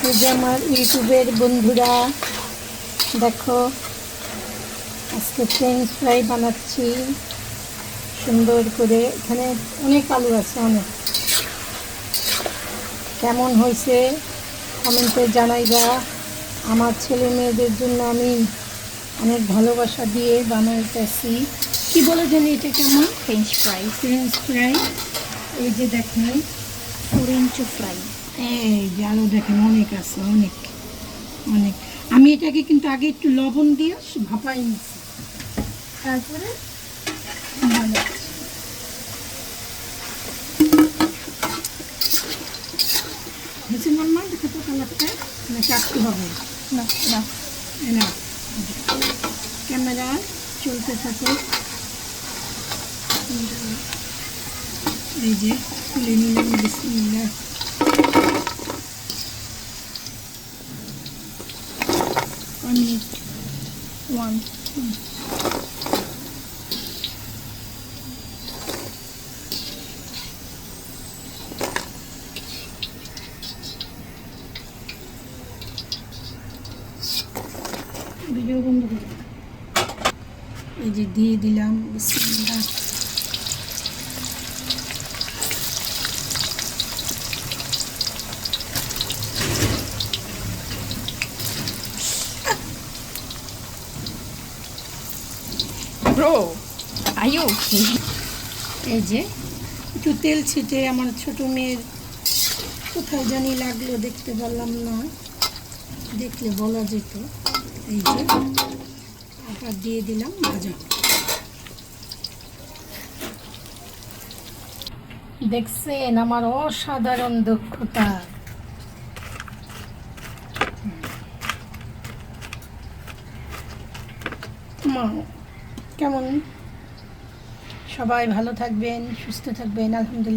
এই যে আমার ইউটিউবের বন্ধুরা, দেখো আজকে ফ্রেঞ্চ ফ্রাই বানাচ্ছি সুন্দর করে। এখানে অনেক আলু আছে, অনেক। কেমন হয়েছে কমেন্টে জানাইবা। আমার ছেলে মেয়েদের জন্য আমি অনেক ভালোবাসা দিয়ে বানাইতেছি। কি বলে জানি এটা কেমন? French fry, French fry. এই যে দেখেন 4 ইঞ্চি ফ্রাই। এই যে আলু দেখেন অনেক আছে, অনেক অনেক। আমি এটাকে কিন্তু আগে একটু লবণ দিয়ে ভাপাই নিচ্ছি, তারপরে বানাচ্ছি। হয়েছে নর্মাল, দেখো তো কালারটা, নাকি একটু হবে না না, না। ক্যামেরা চলতে থাকে। এই যে তুলে নিলাম, বিসমিল্লাহ। অনেক 1 ভিডিও বন্ধ করে এই যে দিয়ে দিলাম, বিসমিল্লাহ। Bro, are you okay? এই যে একটু তেল ছিটে আমার ছোট মেয়ের কোথায় জানি লাগলো, দেখতে পারলাম না, দেখলে বলা যেত। এই যে আবার দিয়ে দিলাম ভাজা। দেখছেন আমার অসাধারণ দক্ষতা। মা কেমন? সবাই ভালো থাকবেন, সুস্থ থাকবেন, আলহামদুলিল্লাহ।